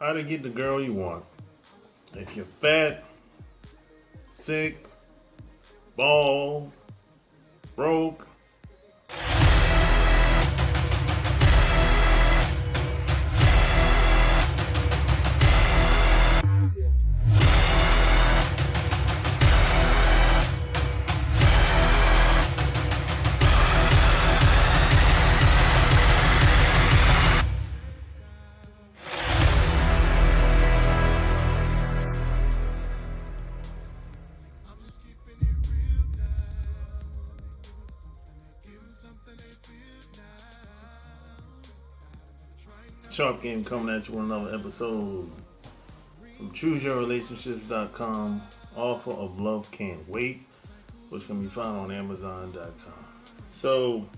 how to get the girl you want. If you're fat, sick, bald, broke, Sharp Game coming at you with another episode from ChooseYourRelationships.com. Offer of Love Can't Wait, which can be found on Amazon.com. So,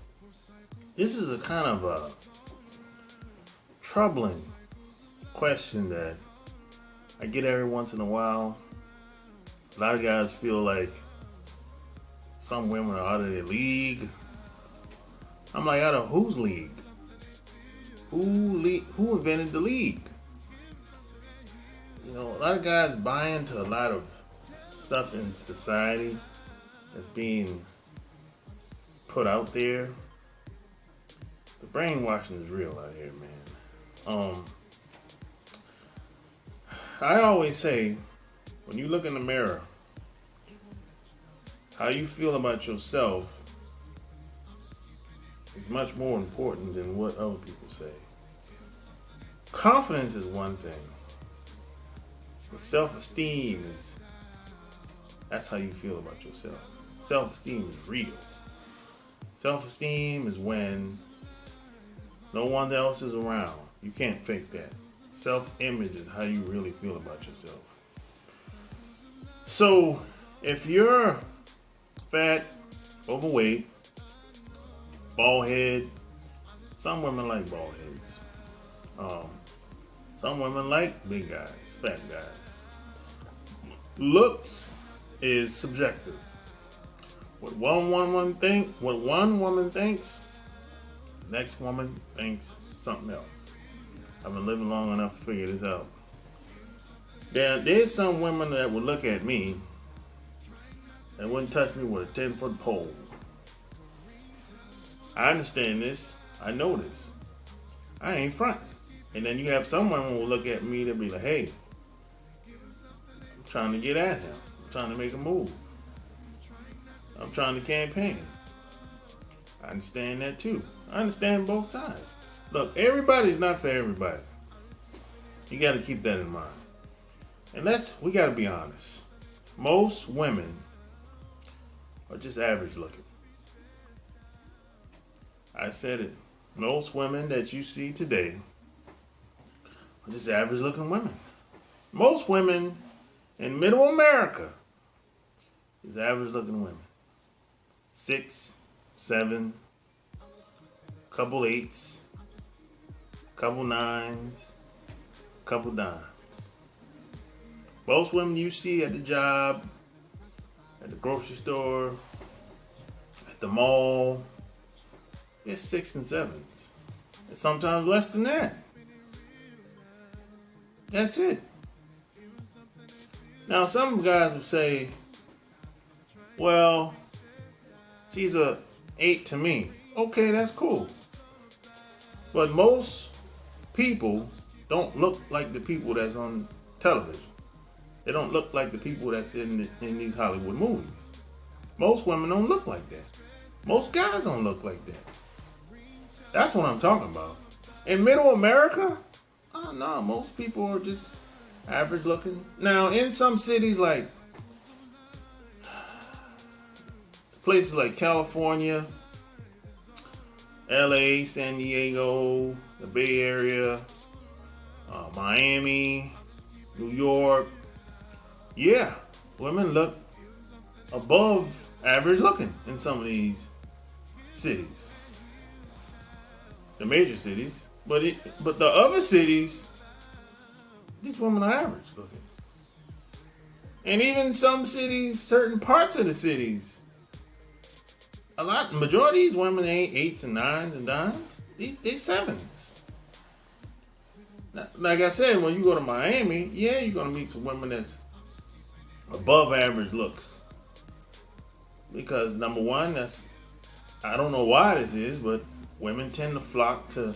this is a kind of a troubling question that I get every once in a while. A lot of guys feel like some women are out of their league. I'm like, out of whose league? Who invented the league? You know, a lot of guys buy into a lot of stuff in society that's being put out there. The brainwashing is real out here, man. I always say, when you look in the mirror, how you feel about yourself is much more important than what other people say. Confidence is one thing, but self-esteem that's how you feel about yourself. Self-esteem is real. Self-esteem is when no one else is around. You can't fake that. Self-image is how you really feel about yourself. So, if you're fat, overweight, bald head, some women like bald heads. Some women like big guys, fat guys. Looks is subjective. What one woman thinks, the next woman thinks something else. I've been living long enough to figure this out. There's some women that would look at me and wouldn't touch me with a 10-foot pole. I understand this. I know this. I ain't front. And then you have some women who will look at me, they'll be like, hey, I'm trying to get at him. I'm trying to make a move. I'm trying to campaign. I understand that too. I understand both sides. Look, everybody's not for everybody. You got to keep that in mind. And we got to be honest. Most women are just average looking. I said it. Most women that you see today are just average looking women. Most women in middle America is average looking women. 6, 7, couple 8s, couple 9s, couple dimes. Most women you see at the job, at the grocery store, at the mall, it's 6 and 7s. And sometimes less than that. That's it. Now, some guys will say, well, she's a 8 to me. Okay, that's cool. But most people don't look like the people that's on television. They don't look like the people that's in these Hollywood movies. Most women don't look like that. Most guys don't look like that. That's what I'm talking about. In middle America, no, most people are just average looking. Now, in some cities like places like California, LA, San Diego, the Bay Area, Miami, New York, yeah, women look above average looking in some of these cities. The major cities. But the other cities, these women are average looking. And even some cities, certain parts of the cities, majority of these women ain't 8s and 9s and dimes. They 7s. Like I said, when you go to Miami, yeah, you're gonna meet some women that's above average looks. Because number one, I don't know why this is, but women tend to flock to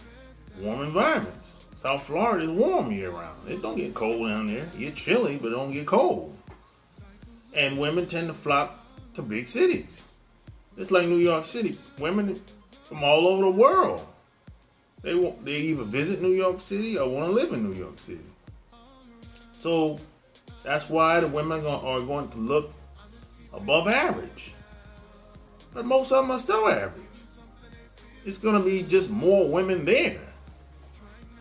warm environments. South Florida is warm year round. It don't get cold down there. It get chilly, but it don't get cold. And women tend to flock to big cities. Just like New York City, women from all over the world, they either visit New York City or want to live in New York City. So that's why the women are going to look above average. But most of them are still average. It's going to be just more women there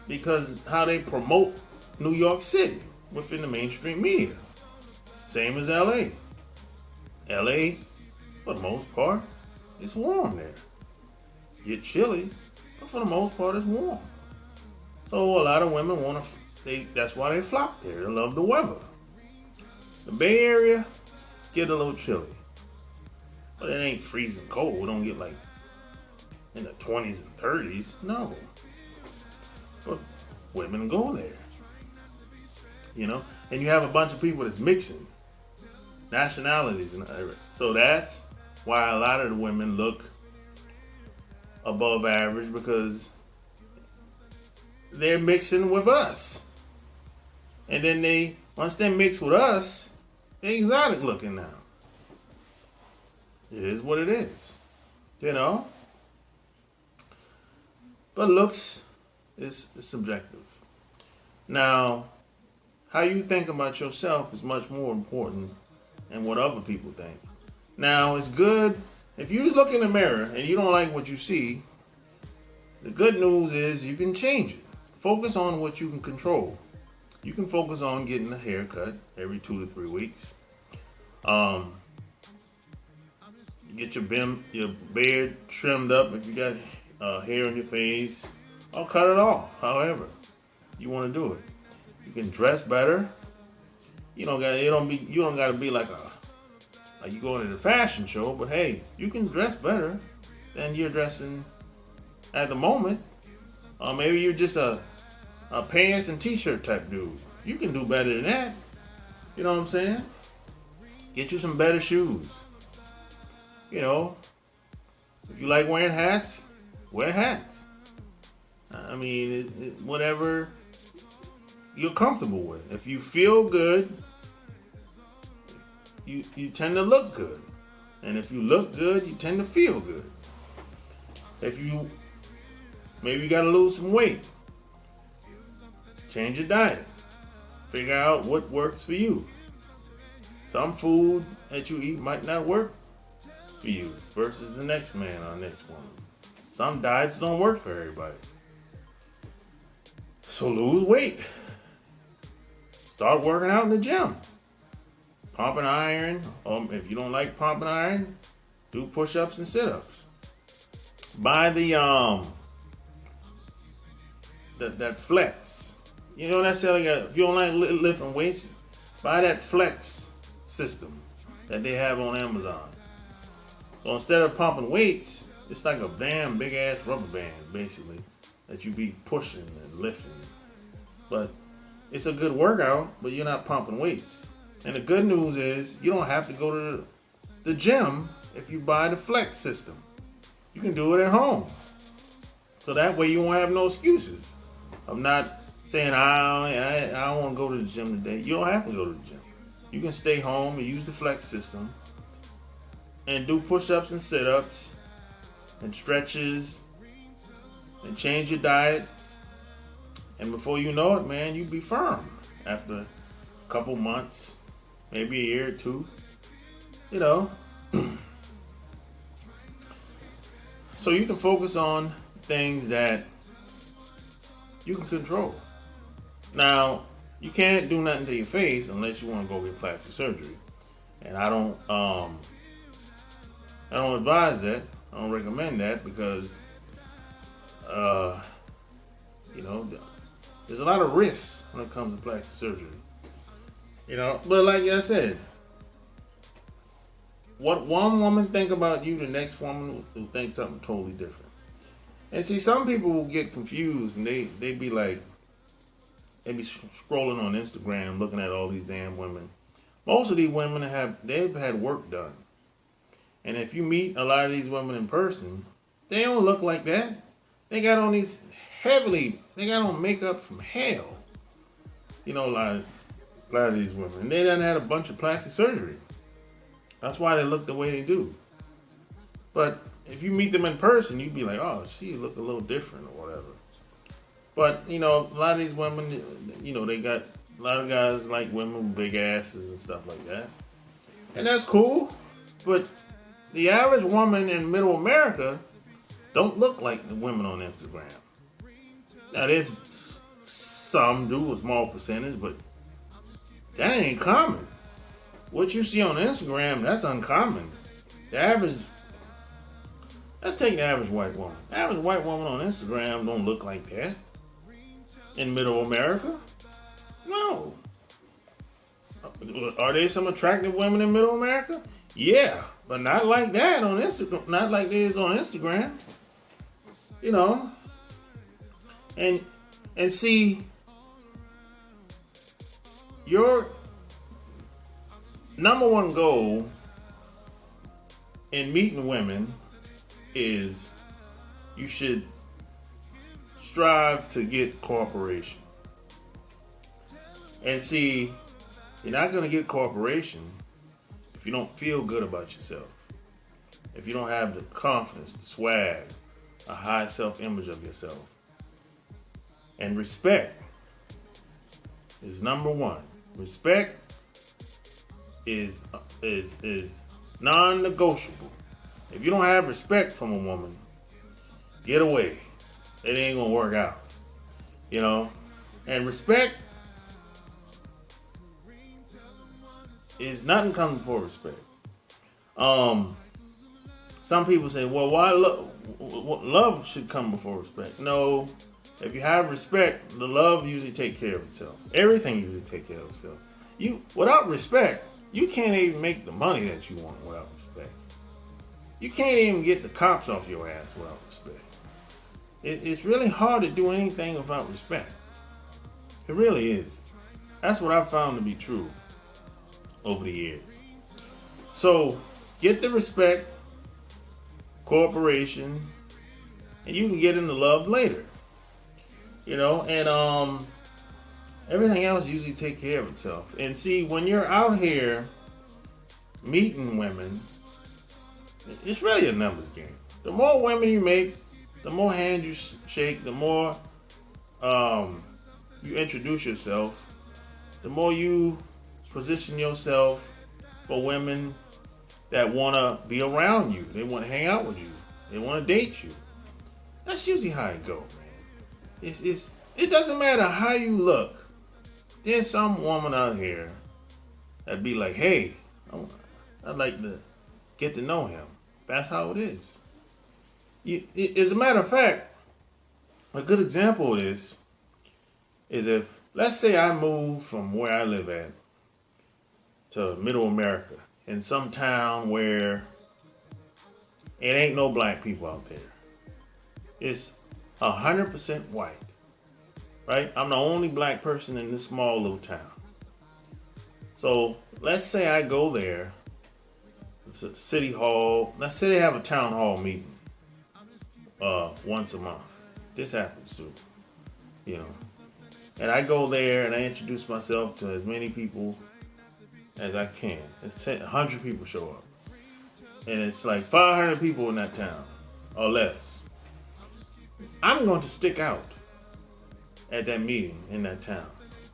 because how they promote New York City within the mainstream media. Same as LA. LA, for the most part, it's warm there. Get chilly, but for the most part, it's warm. So a lot of women that's why they flock there. They love the weather. The Bay Area get a little chilly, but it ain't freezing cold. We don't get like in the 20s and 30s. No, but women go there. And you have a bunch of people that's mixing nationalities, so that's why a lot of the women look above average because they're mixing with us. And then once they mix with us, they're exotic looking now. It is what it is. But looks is subjective. Now, how you think about yourself is much more important than what other people think. Now, it's good if you look in the mirror and you don't like what you see. The good news is you can change it. Focus on what you can control. You can focus on getting a haircut every 2 to 3 weeks. Get your beard trimmed up if you got hair on your face, or cut it off. However you want to do it. You can dress better. You don't got to be like you go to the fashion show, but hey, you can dress better than you're dressing at the moment. Maybe you're just a pants and t-shirt type dude. You can do better than that. You know what I'm saying? Get you some better shoes. If you like wearing hats, wear hats. I mean, whatever you're comfortable with. If you feel good, you tend to look good. And if you look good, you tend to feel good. If maybe you got to lose some weight, change your diet. Figure out what works for you. Some food that you eat might not work for you versus the next man or next woman. Some diets don't work for everybody. So lose weight. Start working out in the gym. Pumping iron. If you don't like pumping iron, do push-ups and sit-ups. Buy that flex. You don't necessarily if you don't like lifting weights, buy that flex system that they have on Amazon. So instead of pumping weights, it's like a damn big ass rubber band basically that you be pushing and lifting. But it's a good workout, but you're not pumping weights. And the good news is you don't have to go to the gym if you buy the flex system. You can do it at home. So that way you won't have no excuses of not saying, I don't want to go to the gym today. You don't have to go to the gym. You can stay home and use the flex system and do push-ups and sit-ups and stretches and change your diet. And before you know it, man, you'll be firm after a couple months, maybe a year or two. So you can focus on things that you can control. Now, you can't do nothing to your face unless you want to go get plastic surgery. And I don't advise that. I don't recommend that because, there's a lot of risks when it comes to plastic surgery. But like I said, what one woman think about you, the next woman will think something totally different. And see, some people will get confused and they be like, they be scrolling on Instagram looking at all these damn women. Most of these women they've had work done. And if you meet a lot of these women in person, they don't look like that. They got on they got on makeup from hell. You know, a lot of these women. And they done had a bunch of plastic surgery. That's why they look the way they do. But if you meet them in person, you'd be like, oh, she look a little different or whatever. But, you know, a lot of these women, you know, they got a lot of guys like women with big asses and stuff like that. And that's cool. But the average woman in middle America don't look like the women on Instagram. Now, there's some do, a small percentage, but that ain't common. What you see on Instagram, that's uncommon. The average, let's take the average white woman. The average white woman on Instagram don't look like that. In middle America? No. Are there some attractive women in middle America? Yeah, but not like that on Instagram. Not like there is on Instagram. You know. And see, your number one goal in meeting women is you should strive to get cooperation. And see, you're not going to get cooperation if you don't feel good about yourself. If you don't have the confidence, the swag, a high self-image of yourself. And respect is number one. Respect is non-negotiable. If you don't have respect from a woman, get away. It ain't gonna work out. You know? And respect is nothing comes before respect. Some people say, well, why love should come before respect? No. If you have respect, the love usually takes care of itself. Everything usually takes care of itself. Without respect, you can't even make the money that you want without respect. You can't even get the cops off your ass without respect. It's really hard to do anything without respect. It really is. That's what I've found to be true over the years. So get the respect, cooperation, and you can get into love later. You know, and everything else usually take care of itself. And see, when you're out here meeting women, it's really a numbers game. The more women you make, the more hands you shake, the more you introduce yourself, the more you position yourself for women that want to be around you. They want to hang out with you. They want to date you. That's usually how it goes, man. It doesn't matter how you look. There's some woman out here that'd be like, hey, I'd like to get to know him. That's how it is. As a matter of fact, a good example of this is if, let's say I move from where I live at to middle America in some town where it ain't no black people out there. It's 100% white, right? I'm the only black person in this small little town. So let's say I go there, it's a city hall. Let's say they have a town hall meeting once a month. This happens too, you know. And I go there and I introduce myself to as many people as I can. It's 100 people show up. And it's like 500 people in that town or less. I'm going to stick out at that meeting in that town.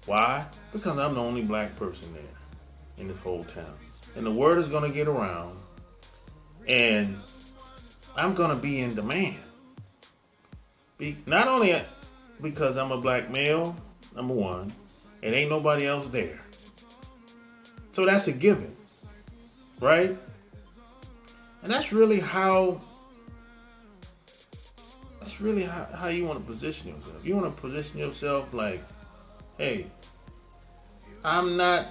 Why? Because I'm the only black person there in this whole town. And the word is going to get around. And I'm going to be in demand. Not only because I'm a black male, number one, and ain't nobody else there. So that's a given. Right? And that's really how you want to position yourself. You want to position yourself like, hey, I'm not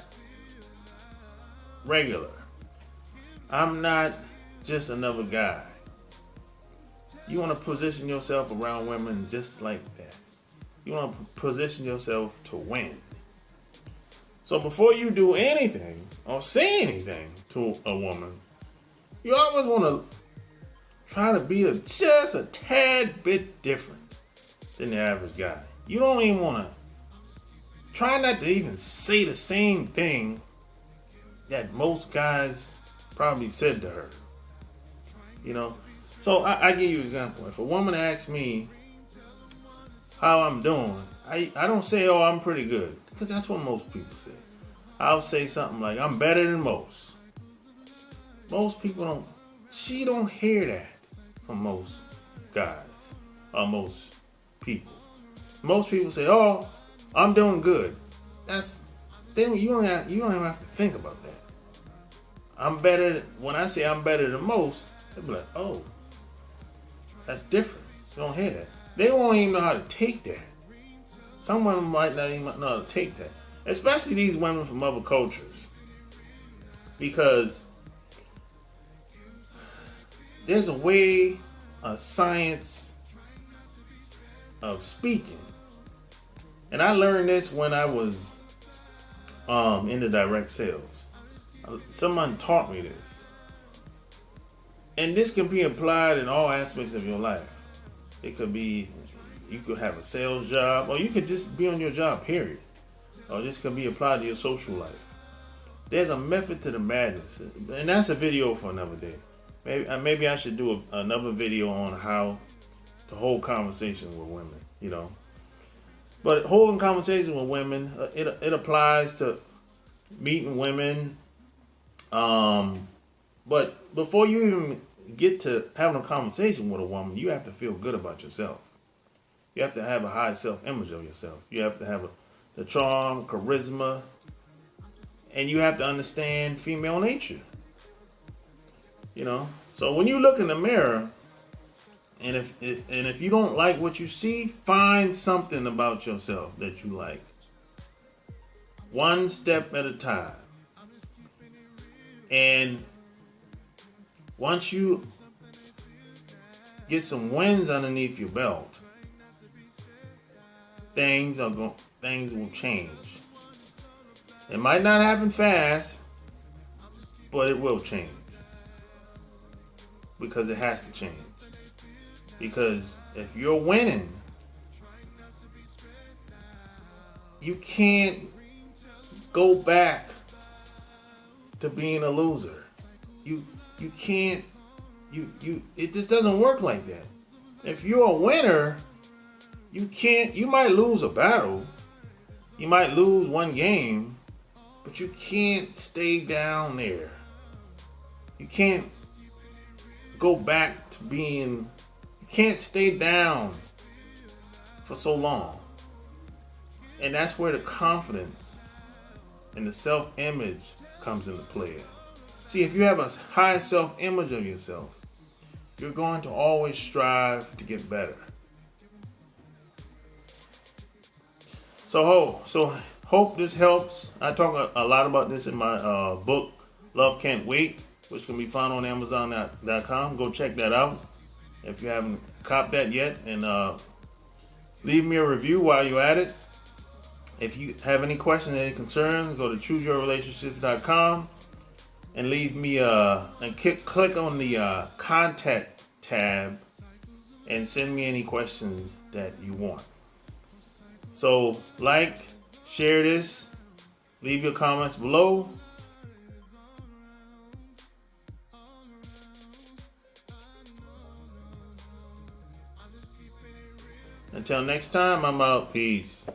regular. I'm not just another guy. You want to position yourself around women just like that. You want to position yourself to win. So before you do anything or say anything to a woman, you always want to try to be just a tad bit different than the average guy. You don't even want to try not to even say the same thing that most guys probably said to her. So I give you an example. If a woman asks me how I'm doing, I don't say, oh, I'm pretty good, because that's what most people say. I'll say something like, I'm better than most. Most people she don't hear that from most guys or most people. Most people say, oh, I'm doing good. You don't even have to think about that. When I say I'm better than most, they'll be like, oh, that's different. You don't hear that. They won't even know how to take that. Some women might not even know how to take that. Especially these women from other cultures. Because there's a science of speaking. And I learned this when I was into direct sales. Someone taught me this. And this can be applied in all aspects of your life. It could be, you could have a sales job, or you could just be on your job, period. Or this could be applied to your social life. There's a method to the madness. And that's a video for another day. Maybe I should do another video on how to hold conversations with women, But holding conversations with women, it applies to meeting women. But before you even get to having a conversation with a woman, you have to feel good about yourself. You have to have a high self-image of yourself. You have to have the charm, charisma, and you have to understand female nature. So when you look in the mirror, and if you don't like what you see, find something about yourself that you like. One step at a time. And once you get some wins underneath your belt, things will change. It might not happen fast, but it will change. Because it has to change. Because if you're winning, you can't go back to being a loser. You can't. It just doesn't work like that. If you're a winner, you might lose a battle. You might lose one game, but you can't stay down there. You can't go back to being. You can't stay down for so long. And that's where the confidence and the self-image comes into play. See, if you have a high self-image of yourself, you're going to always strive to get better. So hope this helps. I talk a lot about this in my book, Love Can't Wait, which can be found on Amazon.com. Go check that out if you haven't copped that yet. And leave me a review while you're at it. If you have any questions, any concerns, go to chooseyourrelationships.com and leave me and click on the contact tab and send me any questions that you want. So share this, leave your comments below. Until next time, I'm out. Peace.